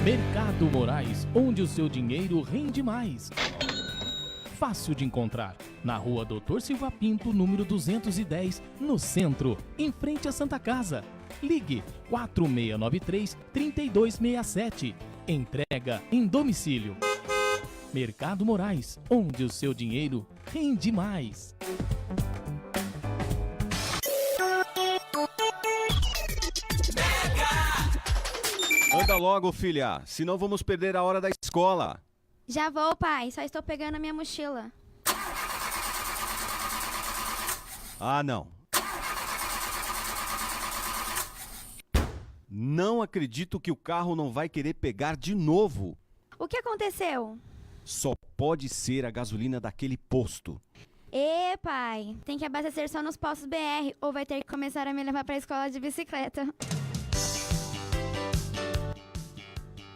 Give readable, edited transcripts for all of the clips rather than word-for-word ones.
Mercado Moraes, onde o seu dinheiro rende mais. Fácil de encontrar, na rua Doutor Silva Pinto, número 210, no centro, em frente à Santa Casa. Ligue 4693-3267. Entrega em domicílio. Mercado Moraes, onde o seu dinheiro rende mais. Anda logo, filha, senão vamos perder a hora da escola. Já vou, pai. Só estou pegando a minha mochila. Ah, não. Não acredito que o carro não vai querer pegar de novo. O que aconteceu? Só pode ser a gasolina daquele posto. Ê, pai. Tem que abastecer só nos postos BR ou vai ter que começar a me levar para a escola de bicicleta.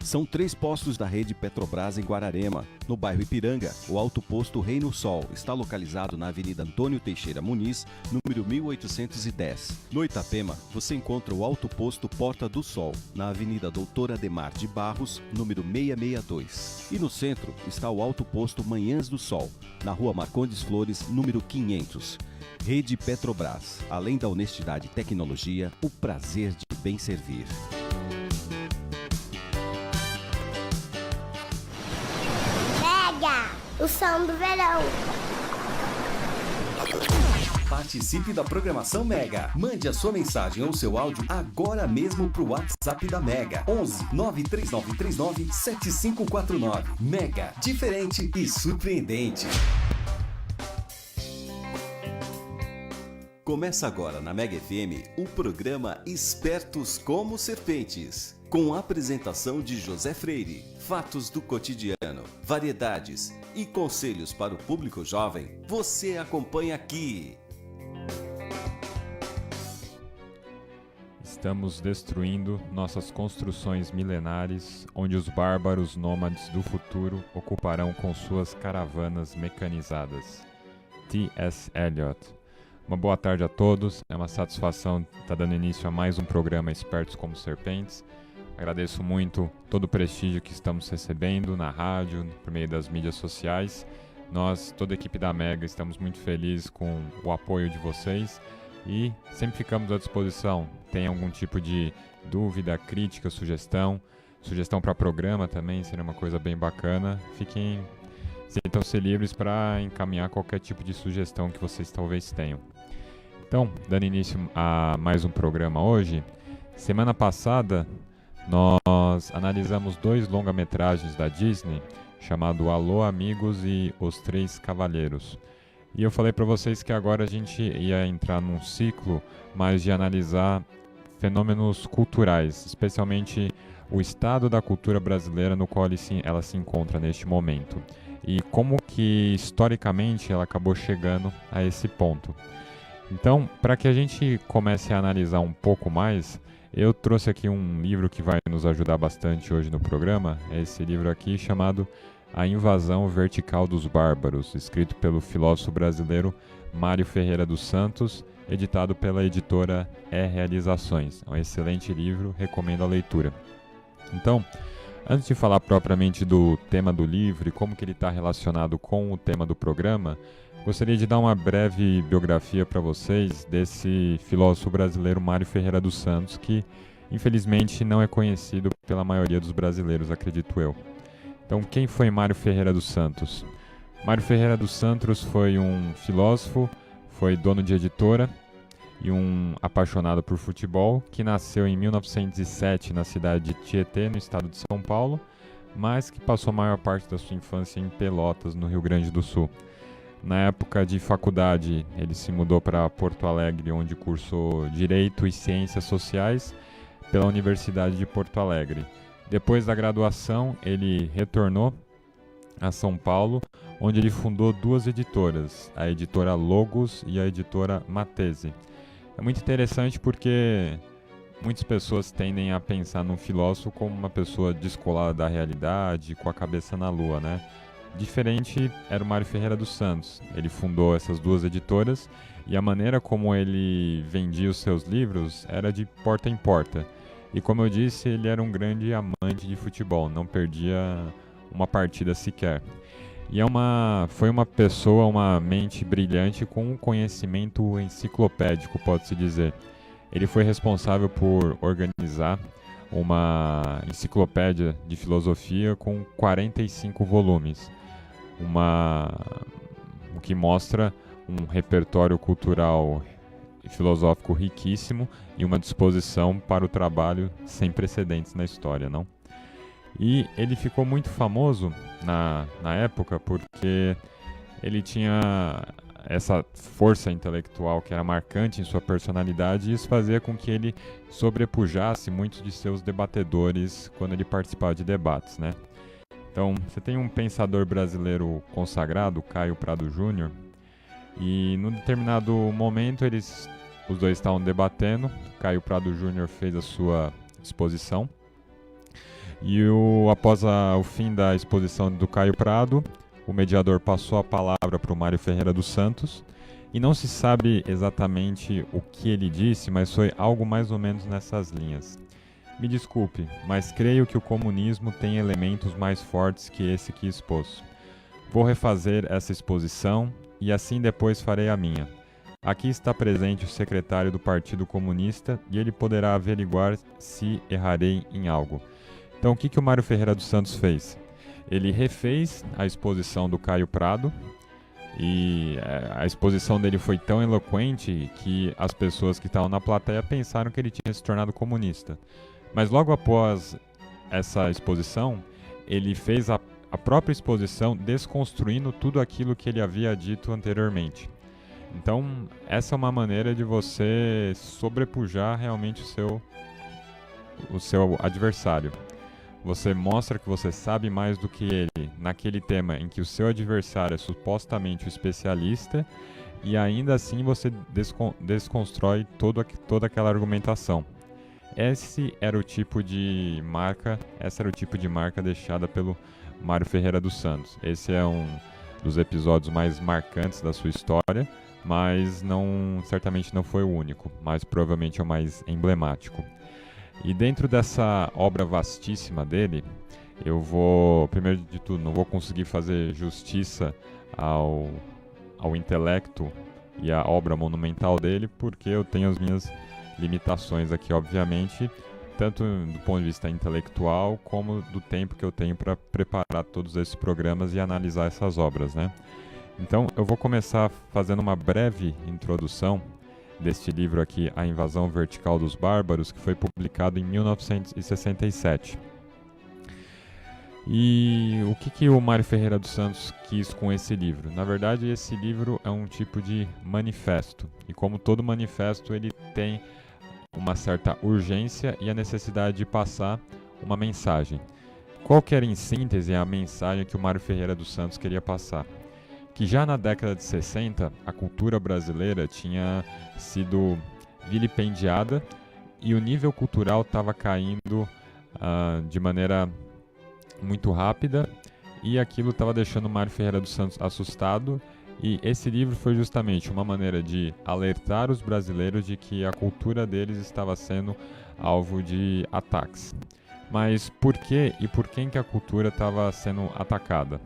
São 3 postos da rede Petrobras em Guararema. No bairro Ipiranga, o alto posto Reino Sol está localizado na Avenida Antônio Teixeira Muniz, número 1810. No Itapema, você encontra o alto posto Porta do Sol, na Avenida Doutor Ademar de Barros, número 662. E no centro está o alto posto Manhãs do Sol, na Rua Marcondes Flores, número 500. Rede Petrobras. Além da honestidade e tecnologia, o prazer de bem servir. O som do verão. Participe da programação Mega. Mande a sua mensagem ou seu áudio agora mesmo pro WhatsApp da Mega. 11 93939 7549. Mega. Diferente e surpreendente. Começa agora na Mega FM o programa Espertos como Serpentes. Com a apresentação de José Freire, fatos do cotidiano, variedades e conselhos para o público jovem, você acompanha aqui. Estamos destruindo nossas construções milenares, onde os bárbaros nômades do futuro ocuparão com suas caravanas mecanizadas. T.S. Eliot. Uma boa tarde a todos, é uma satisfação estar dando início a mais um programa Espertos como Serpentes. Agradeço muito todo o prestígio que estamos recebendo na rádio, por meio das mídias sociais. Nós, toda a equipe da Mega, estamos muito felizes com o apoio de vocês e sempre ficamos à disposição. Tem algum tipo de dúvida, crítica, sugestão para programa também, seria uma coisa bem bacana. Sintam-se livres para encaminhar qualquer tipo de sugestão que vocês talvez tenham. Então, dando início a mais um programa hoje, semana passada nós analisamos 2 longa-metragens da Disney, chamado Alô Amigos e Os Três Cavaleiros. E eu falei para vocês que agora a gente ia entrar num ciclo mais de analisar fenômenos culturais, especialmente o estado da cultura brasileira no qual ela se encontra neste momento. E como que historicamente ela acabou chegando a esse ponto. Então, para que a gente comece a analisar um pouco mais, eu trouxe aqui um livro que vai nos ajudar bastante hoje no programa. É esse livro aqui chamado A Invasão Vertical dos Bárbaros, escrito pelo filósofo brasileiro Mário Ferreira dos Santos, editado pela editora Realizações. É um excelente livro, recomendo a leitura. Então, antes de falar propriamente do tema do livro e como que ele está relacionado com o tema do programa, gostaria de dar uma breve biografia para vocês desse filósofo brasileiro Mário Ferreira dos Santos, que infelizmente não é conhecido pela maioria dos brasileiros, acredito eu. Então, quem foi Mário Ferreira dos Santos? Mário Ferreira dos Santos foi um filósofo, foi dono de editora e um apaixonado por futebol, que nasceu em 1907 na cidade de Tietê, no estado de São Paulo, mas que passou a maior parte da sua infância em Pelotas, no Rio Grande do Sul. Na época de faculdade, ele se mudou para Porto Alegre, onde cursou Direito e Ciências Sociais pela Universidade de Porto Alegre. Depois da graduação, ele retornou a São Paulo, onde ele fundou 2 editoras, a editora Logos e a editora Matese. É muito interessante porque muitas pessoas tendem a pensar num filósofo como uma pessoa descolada da realidade, com a cabeça na lua, né? Diferente era o Mário Ferreira dos Santos. Ele fundou essas 2 editoras e a maneira como ele vendia os seus livros era de porta em porta. E como eu disse, ele era um grande amante de futebol, não perdia uma partida sequer. E foi uma pessoa, uma mente brilhante com um conhecimento enciclopédico, pode-se dizer. Ele foi responsável por organizar uma enciclopédia de filosofia com 45 volumes, o que mostra um repertório cultural e filosófico riquíssimo e uma disposição para o trabalho sem precedentes na história, não? E ele ficou muito famoso na época porque ele tinha essa força intelectual que era marcante em sua personalidade, e isso fazia com que ele sobrepujasse muitos de seus debatedores quando ele participava de debates, né? Então, você tem um pensador brasileiro consagrado, Caio Prado Júnior, e num determinado momento os dois estavam debatendo. Caio Prado Júnior fez a sua exposição, e após o fim da exposição do Caio Prado, o mediador passou a palavra para o Mário Ferreira dos Santos, e não se sabe exatamente o que ele disse, mas foi algo mais ou menos nessas linhas. Me desculpe, mas creio que o comunismo tem elementos mais fortes que esse que expôs. Vou refazer essa exposição e assim depois farei a minha. Aqui está presente o secretário do Partido Comunista e ele poderá averiguar se errarei em algo. Então, o que o Mário Ferreira dos Santos fez? Ele refez a exposição do Caio Prado, e a exposição dele foi tão eloquente que as pessoas que estavam na plateia pensaram que ele tinha se tornado comunista. Mas logo após essa exposição, ele fez a própria exposição desconstruindo tudo aquilo que ele havia dito anteriormente. Então, essa é uma maneira de você sobrepujar realmente o seu adversário. Você mostra que você sabe mais do que ele naquele tema em que o seu adversário é supostamente o especialista, e ainda assim você desconstrói toda aquela argumentação. Essa era o tipo de marca deixada pelo Mário Ferreira dos Santos. Esse é um dos episódios mais marcantes da sua história, mas certamente não foi o único, mas provavelmente é o mais emblemático. E dentro dessa obra vastíssima dele, primeiro de tudo, não vou conseguir fazer justiça ao intelecto e à obra monumental dele, porque eu tenho as minhas limitações aqui, obviamente, tanto do ponto de vista intelectual, como do tempo que eu tenho para preparar todos esses programas e analisar essas obras, né? Então, eu vou começar fazendo uma breve introdução deste livro aqui, A Invasão Vertical dos Bárbaros, que foi publicado em 1967. E o que o Mário Ferreira dos Santos quis com esse livro? Na verdade, esse livro é um tipo de manifesto. E como todo manifesto, ele tem uma certa urgência e a necessidade de passar uma mensagem. Qual que era, em síntese, a mensagem que o Mário Ferreira dos Santos queria passar? Que já na década de 60, a cultura brasileira tinha sido vilipendiada e o nível cultural estava caindo de maneira muito rápida, e aquilo estava deixando o Mário Ferreira dos Santos assustado, e esse livro foi justamente uma maneira de alertar os brasileiros de que a cultura deles estava sendo alvo de ataques. Mas por que e por quem que a cultura estava sendo atacada?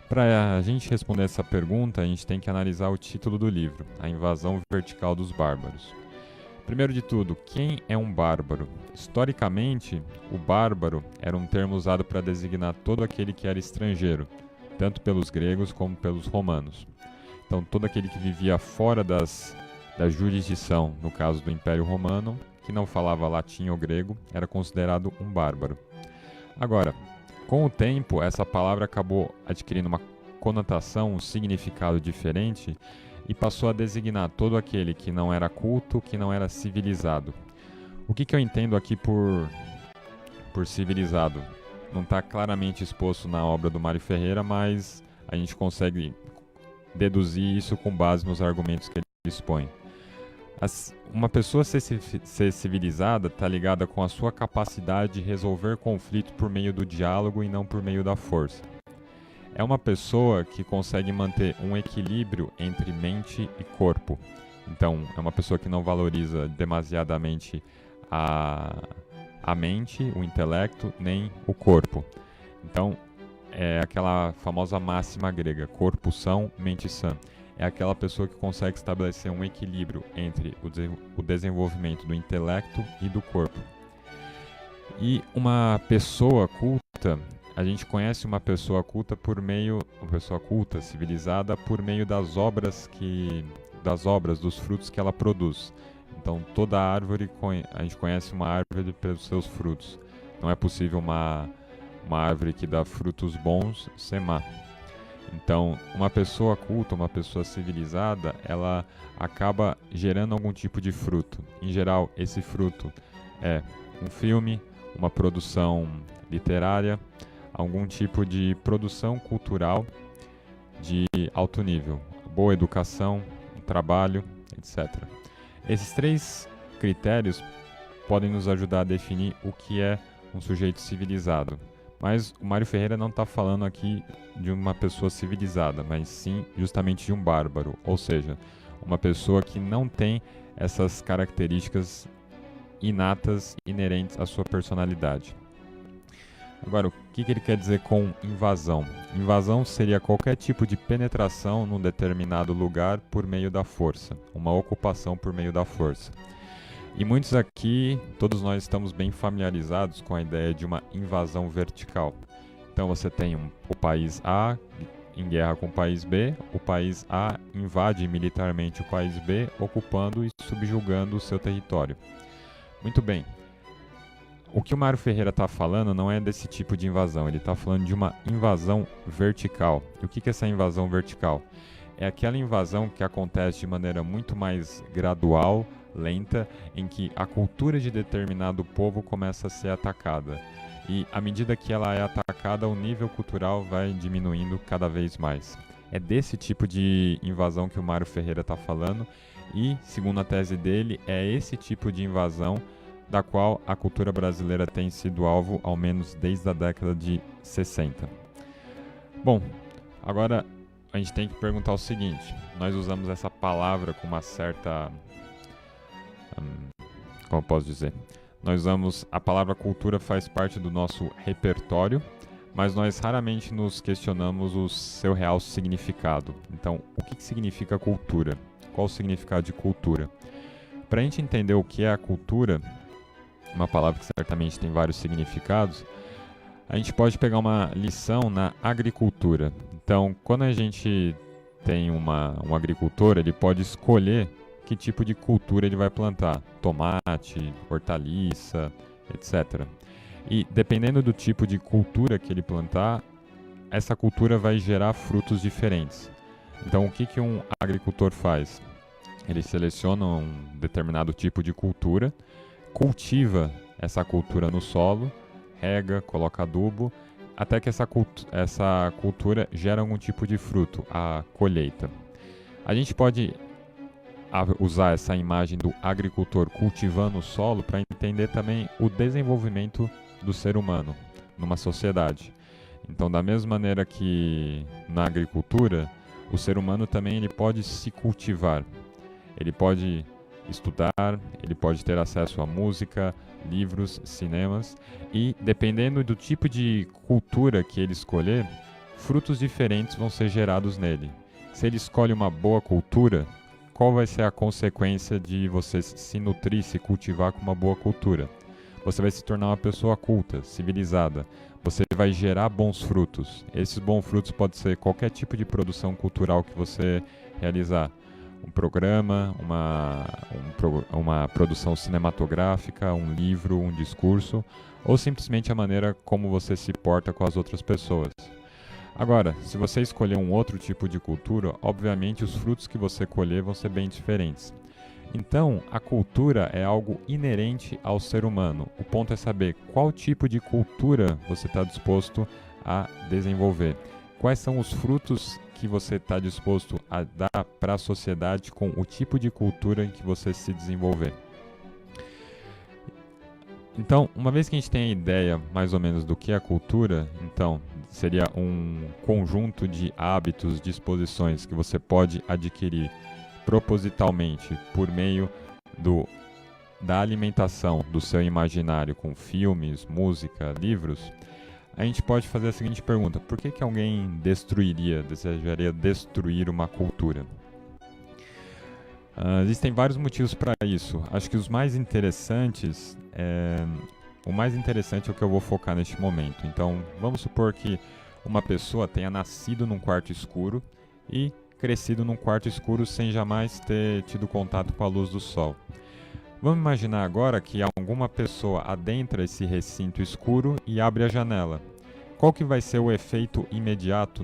Para a gente responder essa pergunta, a gente tem que analisar o título do livro, A Invasão Vertical dos Bárbaros. Primeiro de tudo, quem é um bárbaro? Historicamente, o bárbaro era um termo usado para designar todo aquele que era estrangeiro, tanto pelos gregos como pelos romanos. Então, todo aquele que vivia fora da jurisdição, no caso do Império Romano, que não falava latim ou grego, era considerado um bárbaro. Agora, com o tempo, essa palavra acabou adquirindo uma conotação, um significado diferente, e passou a designar todo aquele que não era culto, que não era civilizado. O que eu entendo aqui por civilizado? Não está claramente exposto na obra do Mário Ferreira, mas a gente consegue deduzir isso com base nos argumentos que ele expõe. Uma pessoa ser civilizada está ligada com a sua capacidade de resolver conflitos por meio do diálogo e não por meio da força. É uma pessoa que consegue manter um equilíbrio entre mente e corpo. Então, é uma pessoa que não valoriza demasiadamente a a mente, o intelecto, nem o corpo. Então, é aquela famosa máxima grega, corpo são, mente sã. É aquela pessoa que consegue estabelecer um equilíbrio entre o desenvolvimento do intelecto e do corpo. E uma pessoa culta, a gente conhece uma pessoa culta civilizada, por meio das obras, dos frutos que ela produz. Então, toda árvore, a gente conhece uma árvore pelos seus frutos. Não é possível uma árvore que dá frutos bons ser má. Então, uma pessoa culta, uma pessoa civilizada, ela acaba gerando algum tipo de fruto. Em geral, esse fruto é um filme, uma produção literária, algum tipo de produção cultural de alto nível, boa educação, trabalho, etc. Esses 3 critérios podem nos ajudar a definir o que é um sujeito civilizado. Mas o Mário Ferreira não está falando aqui de uma pessoa civilizada, mas sim justamente de um bárbaro, ou seja, uma pessoa que não tem essas características inatas, inerentes à sua personalidade. Agora, o que ele quer dizer com invasão? Invasão seria qualquer tipo de penetração num determinado lugar por meio da força, uma ocupação por meio da força. E muitos aqui, todos nós estamos bem familiarizados com a ideia de uma invasão vertical. Então você tem o país A em guerra com o país B, o país A invade militarmente o país B, ocupando e subjugando o seu território. Muito bem. O que o Mário Ferreira está falando não é desse tipo de invasão, ele está falando de uma invasão vertical. E o que é essa invasão vertical? É aquela invasão que acontece de maneira muito mais gradual, lenta, em que a cultura de determinado povo começa a ser atacada. E à medida que ela é atacada, o nível cultural vai diminuindo cada vez mais. É desse tipo de invasão que o Mário Ferreira está falando e, segundo a tese dele, é esse tipo de invasão da qual a cultura brasileira tem sido alvo, ao menos desde a década de 60. Bom, agora a gente tem que perguntar o seguinte: nós usamos essa palavra com uma certa... como eu posso dizer? Nós usamos a palavra cultura, faz parte do nosso repertório, mas nós raramente nos questionamos o seu real significado. Então, o que significa cultura? Qual o significado de cultura? Para a gente entender o que é a cultura, uma palavra que certamente tem vários significados, a gente pode pegar uma lição na agricultura. Então, quando a gente tem um agricultor, ele pode escolher que tipo de cultura ele vai plantar, tomate, hortaliça, etc. E dependendo do tipo de cultura que ele plantar, essa cultura vai gerar frutos diferentes. Então, o que um agricultor faz? Ele seleciona um determinado tipo de cultura, cultiva essa cultura no solo, rega, coloca adubo, até que essa cultura gera algum tipo de fruto, a colheita. A gente pode usar essa imagem do agricultor cultivando o solo para entender também o desenvolvimento do ser humano numa sociedade. Então, da mesma maneira que na agricultura, o ser humano também ele pode se cultivar. Ele pode estudar, ele pode ter acesso a música, livros, cinemas e, dependendo do tipo de cultura que ele escolher, frutos diferentes vão ser gerados nele. Se ele escolhe uma boa cultura, qual vai ser a consequência de você se nutrir, se cultivar com uma boa cultura? Você vai se tornar uma pessoa culta, civilizada. Você vai gerar bons frutos. Esses bons frutos podem ser qualquer tipo de produção cultural que você realizar. Um programa, uma produção cinematográfica, um livro, um discurso, ou simplesmente a maneira como você se porta com as outras pessoas. Agora, se você escolher um outro tipo de cultura, obviamente os frutos que você colher vão ser bem diferentes. Então, a cultura é algo inerente ao ser humano. O ponto é saber qual tipo de cultura você está disposto a desenvolver. Quais são os frutos que você está disposto a dar para a sociedade com o tipo de cultura em que você se desenvolver. Então, uma vez que a gente tem a ideia mais ou menos do que é a cultura, então seria um conjunto de hábitos, disposições que você pode adquirir propositalmente por meio da alimentação do seu imaginário com filmes, música, livros, a gente pode fazer a seguinte pergunta: por que alguém desejaria destruir uma cultura? Existem vários motivos para isso. Acho que o mais interessante é o que eu vou focar neste momento. Então, vamos supor que uma pessoa tenha nascido num quarto escuro e crescido num quarto escuro sem jamais ter tido contato com a luz do sol. Vamos imaginar agora que alguma pessoa adentra esse recinto escuro e abre a janela. Qual que vai ser o efeito imediato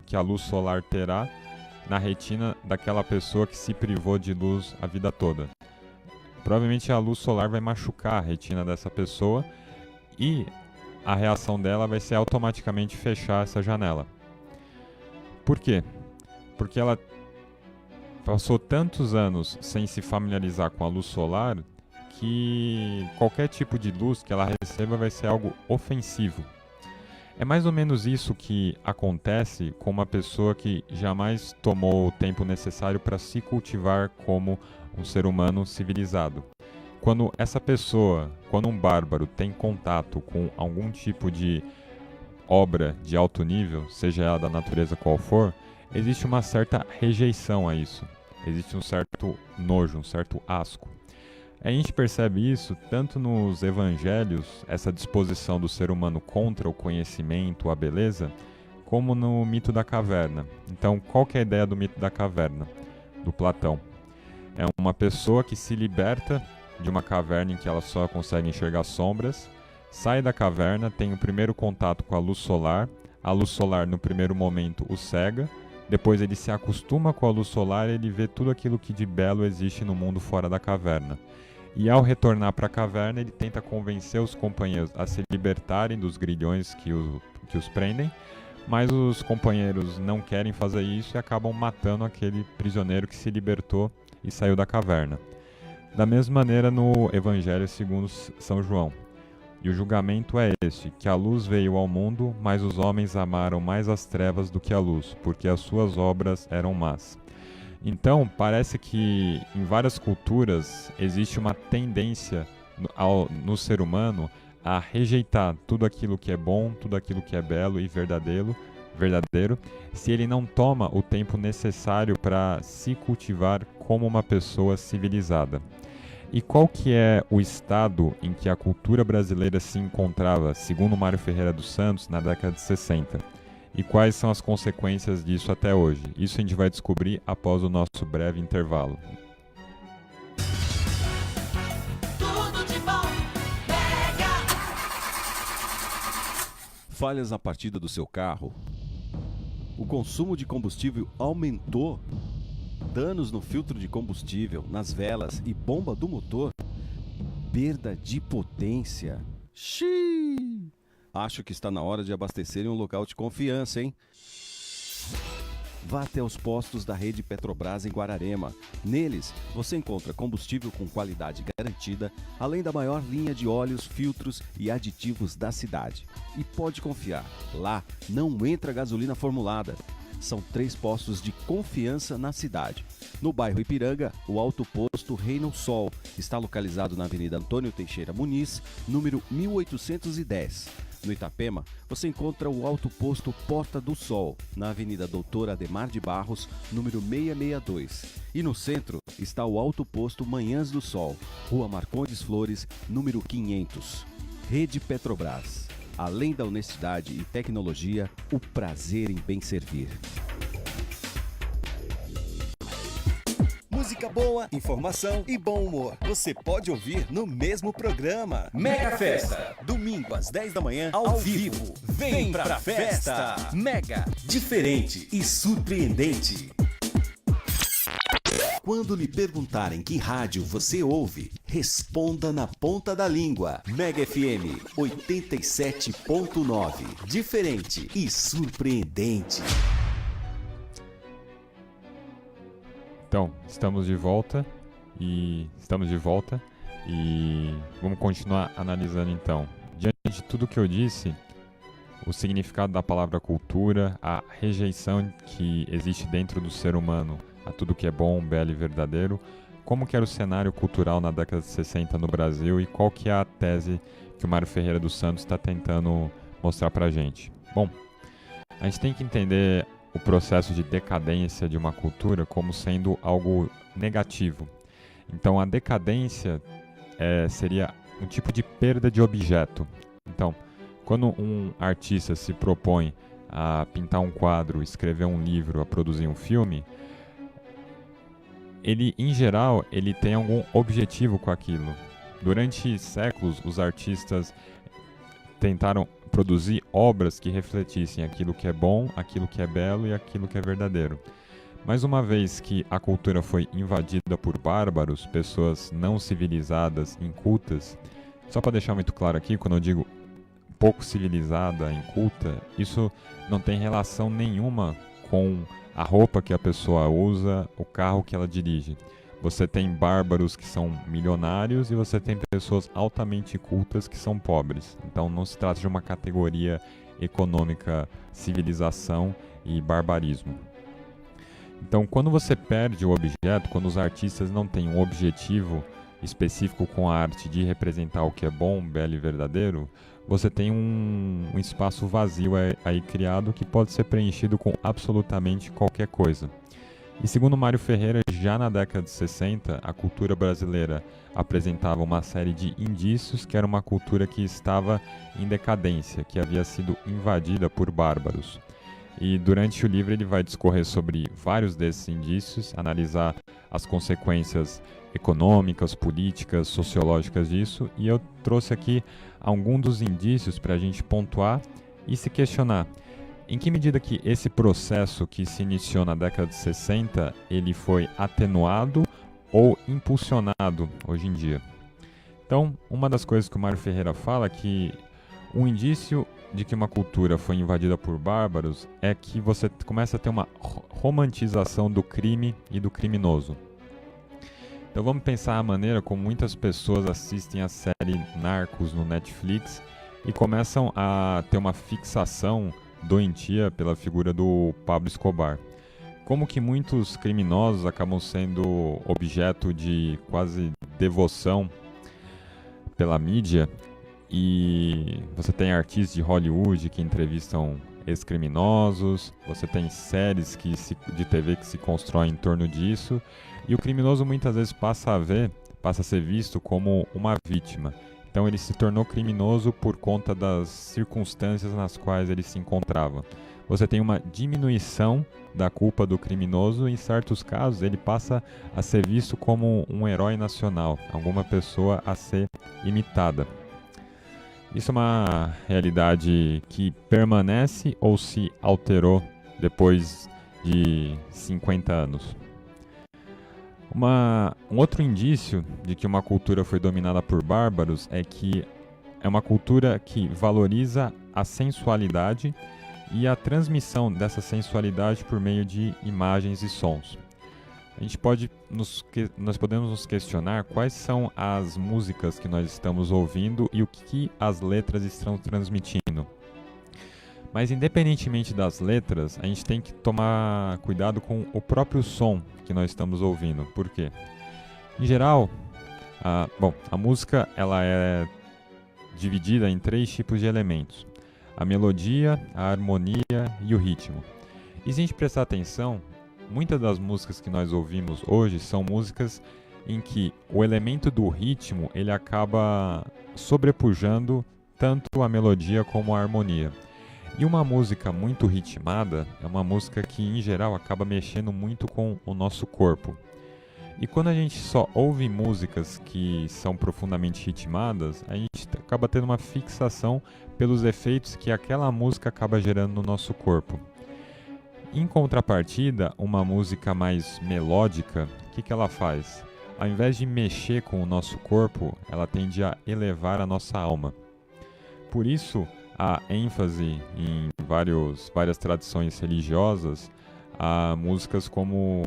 que a luz solar terá na retina daquela pessoa que se privou de luz a vida toda? Provavelmente a luz solar vai machucar a retina dessa pessoa e a reação dela vai ser automaticamente fechar essa janela. Por quê? Porque ela passou tantos anos sem se familiarizar com a luz solar que qualquer tipo de luz que ela receba vai ser algo ofensivo. É mais ou menos isso que acontece com uma pessoa que jamais tomou o tempo necessário para se cultivar como um ser humano civilizado. Quando um bárbaro tem contato com algum tipo de obra de alto nível, seja ela da natureza qual for, existe uma certa rejeição a isso. Existe um certo nojo, um certo asco. A gente percebe isso tanto nos evangelhos, essa disposição do ser humano contra o conhecimento, a beleza, como no mito da caverna. Então, qual que é a ideia do mito da caverna, do Platão? É uma pessoa que se liberta de uma caverna em que ela só consegue enxergar sombras, sai da caverna, tem o primeiro contato com a luz solar no primeiro momento o cega, depois ele se acostuma com a luz solar e ele vê tudo aquilo que de belo existe no mundo fora da caverna. E ao retornar para a caverna, ele tenta convencer os companheiros a se libertarem dos grilhões que os prendem, mas os companheiros não querem fazer isso e acabam matando aquele prisioneiro que se libertou e saiu da caverna. Da mesma maneira no Evangelho segundo São João. E o julgamento é este, que a luz veio ao mundo, mas os homens amaram mais as trevas do que a luz, porque as suas obras eram más. Então, parece que em várias culturas existe uma tendência no ser humano a rejeitar tudo aquilo que é bom, tudo aquilo que é belo e verdadeiro, se ele não toma o tempo necessário para se cultivar como uma pessoa civilizada. E qual que é o estado em que a cultura brasileira se encontrava, segundo Mário Ferreira dos Santos, na década de 60? E quais são as consequências disso até hoje? Isso a gente vai descobrir após o nosso breve intervalo. Tudo de bom, Mega! Falhas na partida do seu carro? O consumo de combustível aumentou? Danos no filtro de combustível, nas velas e bomba do motor? Perda de potência? Xiii! Acho que está na hora de abastecer em um local de confiança, hein? Vá até os postos da rede Petrobras em Guararema. Neles, você encontra combustível com qualidade garantida, além da maior linha de óleos, filtros e aditivos da cidade. E pode confiar, lá não entra gasolina formulada. São 3 postos de confiança na cidade. No bairro Ipiranga, o Alto Posto Reino Sol está localizado na Avenida Antônio Teixeira Muniz, número 1810. No Itapema, você encontra o Alto Posto Porta do Sol, na Avenida Doutor Ademar de Barros, número 662. E no centro está o Alto Posto Manhãs do Sol, Rua Marcondes Flores, número 500. Rede Petrobras. Além da honestidade e tecnologia, o prazer em bem servir. Música boa, informação e bom humor. Você pode ouvir no mesmo programa. Mega Festa. Domingo às 10 da manhã, ao vivo. Vem pra festa. Mega. Diferente e surpreendente. Quando lhe perguntarem que rádio você ouve, responda na ponta da língua. Mega FM 87.9. Diferente e surpreendente. Então, estamos de volta e vamos continuar analisando então. Diante de tudo que eu disse, o significado da palavra cultura, a rejeição que existe dentro do ser humano a tudo que é bom, belo e verdadeiro, como que era o cenário cultural na década de 60 no Brasil e qual que é a tese que o Mário Ferreira dos Santos está tentando mostrar para a gente. Bom, a gente tem que entender o processo de decadência de uma cultura como sendo algo negativo. Então, a decadência seria um tipo de perda de objeto. Então, quando um artista se propõe a pintar um quadro, escrever um livro, a produzir um filme, ele, em geral, ele tem algum objetivo com aquilo. Durante séculos, os artistas tentaram produzir obras que refletissem aquilo que é bom, aquilo que é belo e aquilo que é verdadeiro. Mas uma vez que a cultura foi invadida por bárbaros, pessoas não civilizadas, incultas, só para deixar muito claro aqui, quando eu digo pouco civilizada, inculta, isso não tem relação nenhuma com a roupa que a pessoa usa, o carro que ela dirige. Você tem bárbaros que são milionários e você tem pessoas altamente cultas que são pobres. Então não se trata de uma categoria econômica, civilização e barbarismo. Então quando você perde o objeto, quando os artistas não têm um objetivo específico com a arte de representar o que é bom, belo e verdadeiro, você tem um espaço vazio aí criado que pode ser preenchido com absolutamente qualquer coisa. E segundo Mário Ferreira, já na década de 60, a cultura brasileira apresentava uma série de indícios que era uma cultura que estava em decadência, que havia sido invadida por bárbaros. E durante o livro ele vai discorrer sobre vários desses indícios, analisar as consequências econômicas, políticas, sociológicas disso, e eu trouxe aqui alguns dos indícios para a gente pontuar e se questionar. Em que medida que esse processo que se iniciou na década de 60, ele foi atenuado ou impulsionado hoje em dia? Então, uma das coisas que o Mário Ferreira fala é que um indício de que uma cultura foi invadida por bárbaros é que você começa a ter uma romantização do crime e do criminoso. Então vamos pensar a maneira como muitas pessoas assistem a série Narcos no Netflix e começam a ter uma fixação doentia pela figura do Pablo Escobar. Como que muitos criminosos acabam sendo objeto de quase devoção pela mídia, e você tem artistas de Hollywood que entrevistam ex-criminosos, você tem séries de TV que se constroem em torno disso, e o criminoso muitas vezes passa a ser visto como uma vítima. Então ele se tornou criminoso por conta das circunstâncias nas quais ele se encontrava. Você tem uma diminuição da culpa do criminoso e em certos casos ele passa a ser visto como um herói nacional, alguma pessoa a ser imitada. Isso é uma realidade que permanece ou se alterou depois de 50 anos? Um outro indício de que uma cultura foi dominada por bárbaros é que é uma cultura que valoriza a sensualidade e a transmissão dessa sensualidade por meio de imagens e sons. Nós podemos nos questionar quais são as músicas que nós estamos ouvindo e o que as letras estão transmitindo. Mas independentemente das letras, a gente tem que tomar cuidado com o próprio som que nós estamos ouvindo. Por quê? Em geral, a música ela é dividida em 3 tipos de elementos: a melodia, a harmonia e o ritmo. E se a gente prestar atenção, muitas das músicas que nós ouvimos hoje são músicas em que o elemento do ritmo ele acaba sobrepujando tanto a melodia como a harmonia. E uma música muito ritmada é uma música que, em geral, acaba mexendo muito com o nosso corpo. E quando a gente só ouve músicas que são profundamente ritmadas, a gente acaba tendo uma fixação pelos efeitos que aquela música acaba gerando no nosso corpo. Em contrapartida, uma música mais melódica, o que ela faz? Ao invés de mexer com o nosso corpo, ela tende a elevar a nossa alma. Por isso, há ênfase em várias tradições religiosas a músicas como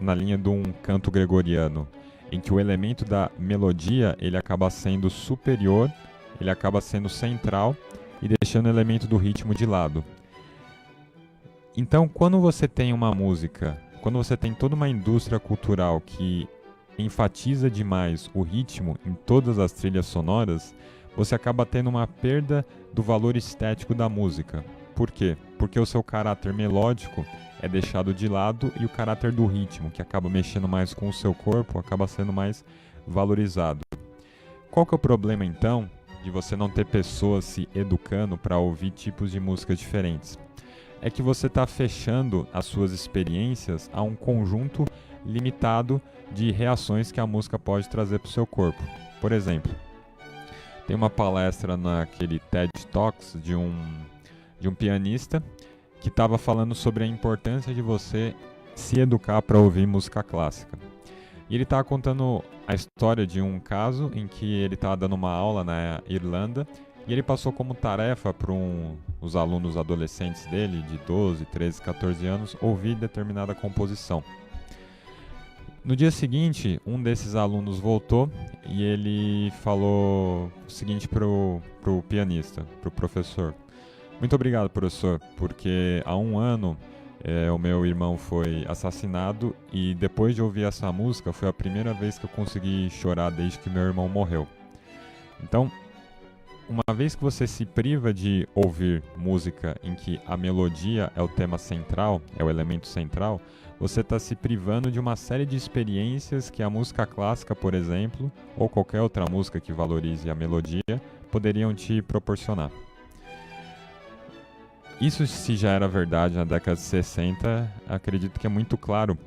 na linha de um canto gregoriano, em que o elemento da melodia ele acaba sendo superior, ele acaba sendo central e deixando o elemento do ritmo de lado. Então, quando você tem uma música, quando você tem toda uma indústria cultural que enfatiza demais o ritmo em todas as trilhas sonoras, você acaba tendo uma perda do valor estético da música. Por quê? Porque o seu caráter melódico é deixado de lado e o caráter do ritmo, que acaba mexendo mais com o seu corpo, acaba sendo mais valorizado. Qual que é o problema, então, de você não ter pessoas se educando para ouvir tipos de músicas diferentes? É que você está fechando as suas experiências a um conjunto limitado de reações que a música pode trazer para o seu corpo. Por exemplo, tem uma palestra naquele TED Talks de um pianista que estava falando sobre a importância de você se educar para ouvir música clássica. E ele estava contando a história de um caso em que ele estava dando uma aula na Irlanda e ele passou como tarefa para os alunos adolescentes dele, de 12, 13, 14 anos, ouvir determinada composição. No dia seguinte, um desses alunos voltou e ele falou o seguinte pro pianista, pro professor: muito obrigado, professor, porque há um ano o meu irmão foi assassinado e depois de ouvir essa música foi a primeira vez que eu consegui chorar desde que meu irmão morreu. Então, uma vez que você se priva de ouvir música em que a melodia é o tema central, é o elemento central, você está se privando de uma série de experiências que a música clássica, por exemplo, ou qualquer outra música que valorize a melodia, poderiam te proporcionar. Isso, se já era verdade na década de 60, acredito que é muito claro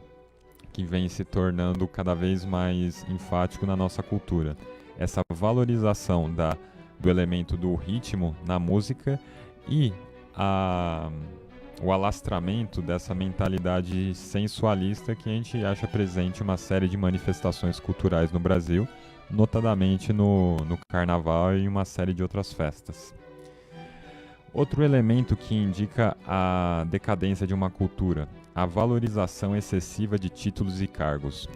que vem se tornando cada vez mais enfático na nossa cultura. Essa valorização do elemento do ritmo na música e o alastramento dessa mentalidade sensualista que a gente acha presente em uma série de manifestações culturais no Brasil, notadamente no Carnaval e em uma série de outras festas. Outro elemento que indica a decadência de uma cultura: a valorização excessiva de títulos e cargos.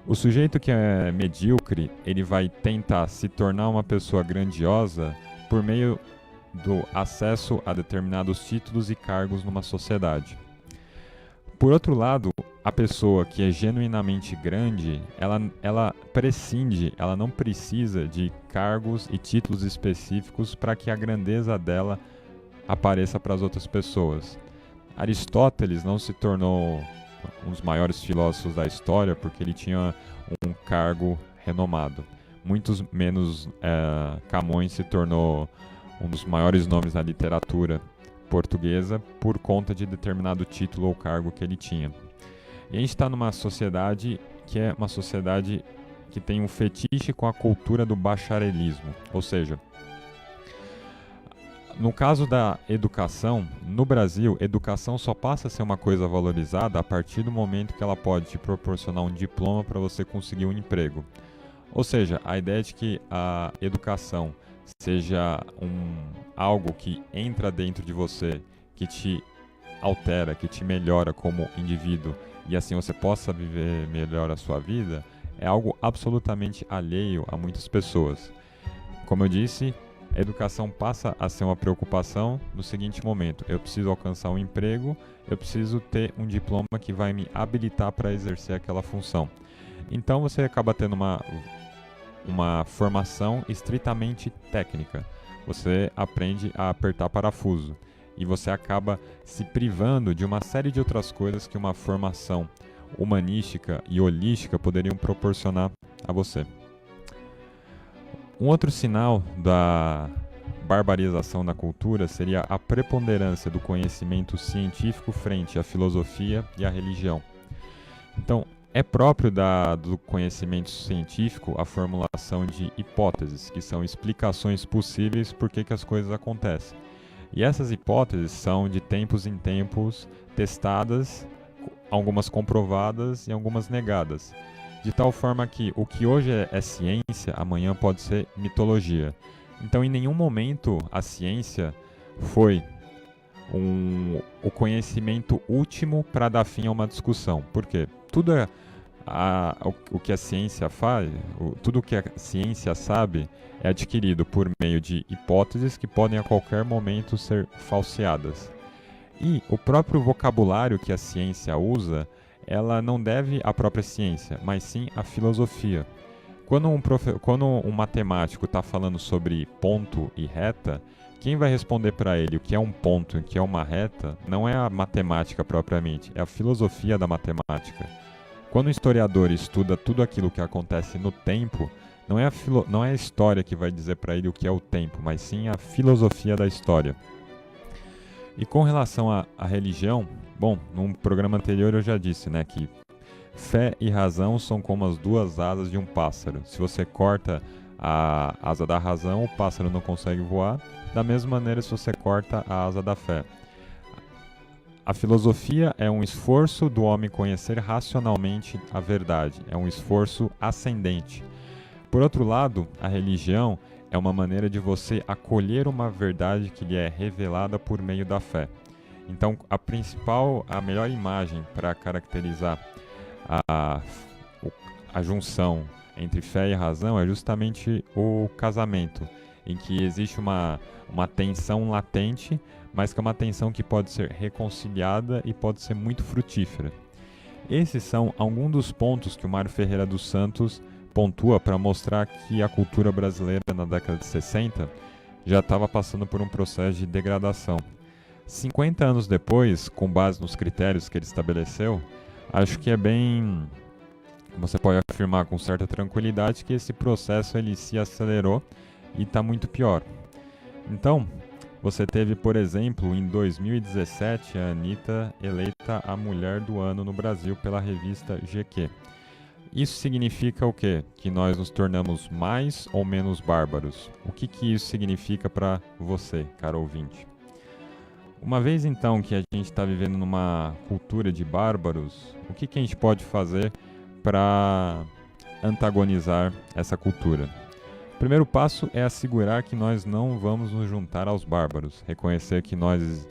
O sujeito que é medíocre, ele vai tentar se tornar uma pessoa grandiosa por meio do acesso a determinados títulos e cargos numa sociedade. Por outro lado, a pessoa que é genuinamente grande, ela prescinde, ela não precisa de cargos e títulos específicos para que a grandeza dela apareça para as outras pessoas. Aristóteles não se tornou um dos maiores filósofos da história porque ele tinha um cargo renomado. Muitos menos Camões se tornou um dos maiores nomes da literatura portuguesa por conta de determinado título ou cargo que ele tinha. E a gente está numa sociedade que é uma sociedade que tem um fetiche com a cultura do bacharelismo, ou seja, no caso da educação, no Brasil, educação só passa a ser uma coisa valorizada a partir do momento que ela pode te proporcionar um diploma para você conseguir um emprego. Ou seja, a ideia de que a educação seja algo que entra dentro de você, que te altera, que te melhora como indivíduo e assim você possa viver melhor a sua vida, é algo absolutamente alheio a muitas pessoas. Como eu disse, a educação passa a ser uma preocupação no seguinte momento: eu preciso alcançar um emprego, eu preciso ter um diploma que vai me habilitar para exercer aquela função. Então você acaba tendo uma formação estritamente técnica. Você aprende a apertar parafuso e você acaba se privando de uma série de outras coisas que uma formação humanística e holística poderiam proporcionar a você. Um outro sinal da barbarização da cultura seria a preponderância do conhecimento científico frente à filosofia e à religião. Então, é próprio do conhecimento científico a formulação de hipóteses, que são explicações possíveis por que as coisas acontecem. E essas hipóteses são de tempos em tempos testadas, algumas comprovadas e algumas negadas. De tal forma que o que hoje é ciência, amanhã pode ser mitologia. Então, em nenhum momento a ciência foi o conhecimento último para dar fim a uma discussão. Por quê? Tudo o que a ciência faz, tudo o que a ciência sabe é adquirido por meio de hipóteses que podem a qualquer momento ser falseadas. E o próprio vocabulário que a ciência usa ela não deve à própria ciência, mas sim à filosofia. Quando um matemático está falando sobre ponto e reta, quem vai responder para ele o que é um ponto e o que é uma reta não é a matemática propriamente, é a filosofia da matemática. Quando o historiador estuda tudo aquilo que acontece no tempo, não é a história que vai dizer para ele o que é o tempo, mas sim a filosofia da história. E com relação à religião, bom, num programa anterior eu já disse, né, que fé e razão são como as duas asas de um pássaro. Se você corta a asa da razão, o pássaro não consegue voar. Da mesma maneira, se você corta a asa da fé. A filosofia é um esforço do homem conhecer racionalmente a verdade. É um esforço ascendente. Por outro lado, a religião é uma maneira de você acolher uma verdade que lhe é revelada por meio da fé. Então, a melhor imagem para caracterizar a junção entre fé e razão é justamente o casamento, em que existe uma tensão latente, mas que é uma tensão que pode ser reconciliada e pode ser muito frutífera. Esses são alguns dos pontos que o Mário Ferreira dos Santos pontua para mostrar que a cultura brasileira na década de 60 já estava passando por um processo de degradação. 50 anos depois, com base nos critérios que ele estabeleceu, acho que você pode afirmar com certa tranquilidade que esse processo ele se acelerou e está muito pior. Então, você teve, por exemplo, em 2017, a Anitta eleita a Mulher do Ano no Brasil pela revista GQ. Isso significa o quê? Que nós nos tornamos mais ou menos bárbaros. O que isso significa para você, caro ouvinte? Uma vez então que a gente está vivendo numa cultura de bárbaros, o que a gente pode fazer para antagonizar essa cultura? O primeiro passo é assegurar que nós não vamos nos juntar aos bárbaros, reconhecer que nós,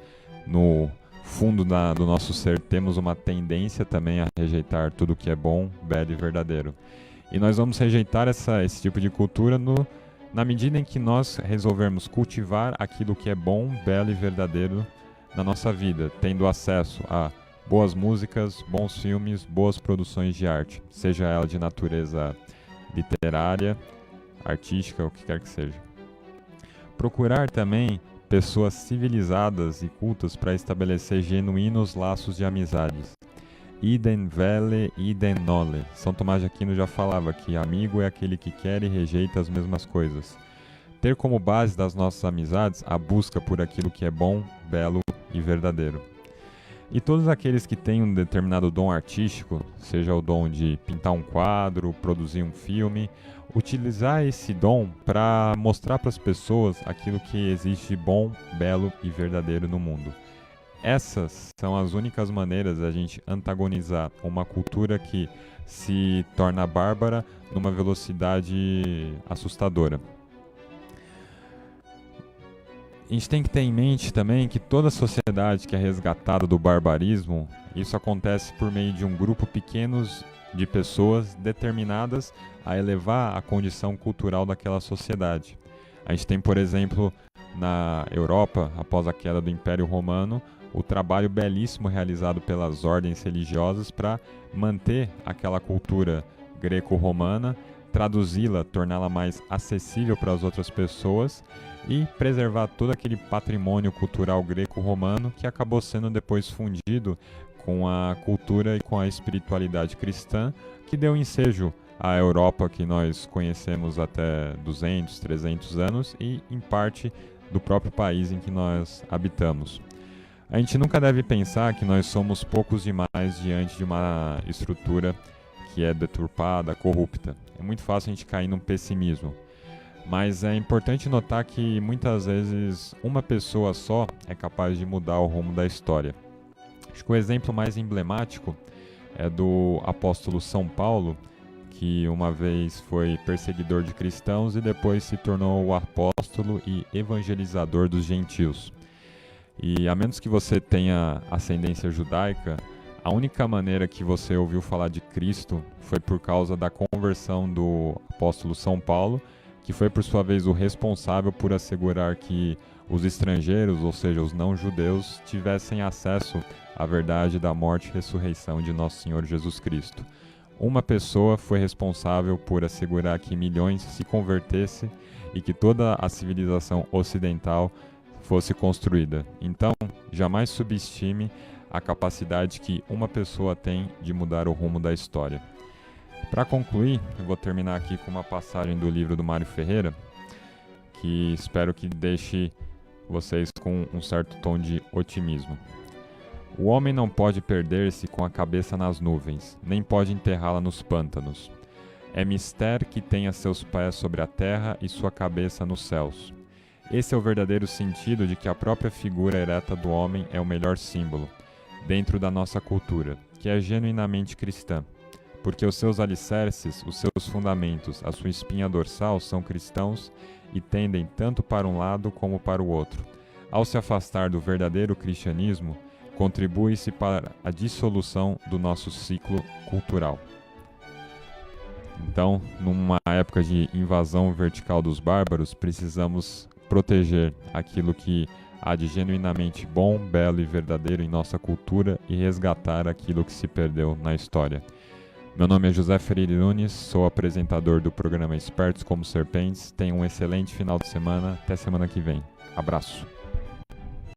no fundo do nosso ser, temos uma tendência também a rejeitar tudo que é bom, belo e verdadeiro. E nós vamos rejeitar esse tipo de cultura na medida em que nós resolvermos cultivar aquilo que é bom, belo e verdadeiro na nossa vida, tendo acesso a boas músicas, bons filmes, boas produções de arte, seja ela de natureza literária, artística, o que quer que seja. Procurar também pessoas civilizadas e cultas para estabelecer genuínos laços de amizades. Idem vele, idem nole. São Tomás de Aquino já falava que amigo é aquele que quer e rejeita as mesmas coisas. Ter como base das nossas amizades a busca por aquilo que é bom, belo e verdadeiro. E todos aqueles que têm um determinado dom artístico, seja o dom de pintar um quadro, produzir um filme, utilizar esse dom para mostrar para as pessoas aquilo que existe de bom, belo e verdadeiro no mundo. Essas são as únicas maneiras da gente antagonizar uma cultura que se torna bárbara numa velocidade assustadora. A gente tem que ter em mente também que toda sociedade que é resgatada do barbarismo, isso acontece por meio de um grupo pequeno de pessoas determinadas a elevar a condição cultural daquela sociedade. A gente tem, por exemplo, na Europa, após a queda do Império Romano, o trabalho belíssimo realizado pelas ordens religiosas para manter aquela cultura greco-romana, traduzi-la, torná-la mais acessível para as outras pessoas e preservar todo aquele patrimônio cultural greco-romano que acabou sendo depois fundido com a cultura e com a espiritualidade cristã, que deu ensejo à Europa que nós conhecemos até 200, 300 anos e, em parte, do próprio país em que nós habitamos. A gente nunca deve pensar que nós somos poucos demais diante de uma estrutura que é deturpada, corrupta. É muito fácil a gente cair num pessimismo. Mas é importante notar que muitas vezes uma pessoa só é capaz de mudar o rumo da história. Acho que o exemplo mais emblemático é do apóstolo São Paulo, que uma vez foi perseguidor de cristãos e depois se tornou o apóstolo e evangelizador dos gentios. E a menos que você tenha ascendência judaica, a única maneira que você ouviu falar de Cristo foi por causa da conversão do apóstolo São Paulo, que foi por sua vez o responsável por assegurar que os estrangeiros, ou seja, os não-judeus, tivessem acesso a verdade da morte e ressurreição de nosso Senhor Jesus Cristo. Uma pessoa foi responsável por assegurar que milhões se convertessem e que toda a civilização ocidental fosse construída. Então, jamais subestime a capacidade que uma pessoa tem de mudar o rumo da história. Para concluir, eu vou terminar aqui com uma passagem do livro do Mário Ferreira, que espero que deixe vocês com um certo tom de otimismo. O homem não pode perder-se com a cabeça nas nuvens, nem pode enterrá-la nos pântanos. É mister que tenha seus pés sobre a terra e sua cabeça nos céus. Esse é o verdadeiro sentido de que a própria figura ereta do homem é o melhor símbolo, dentro da nossa cultura, que é genuinamente cristã, porque os seus alicerces, os seus fundamentos, a sua espinha dorsal são cristãos e tendem tanto para um lado como para o outro. Ao se afastar do verdadeiro cristianismo, contribui-se para a dissolução do nosso ciclo cultural. Então, numa época de invasão vertical dos bárbaros, precisamos proteger aquilo que há de genuinamente bom, belo e verdadeiro em nossa cultura e resgatar aquilo que se perdeu na história. Meu nome é José Freire Nunes, sou apresentador do programa Espertos como Serpentes. Tenha um excelente final de semana. Até semana que vem. Abraço.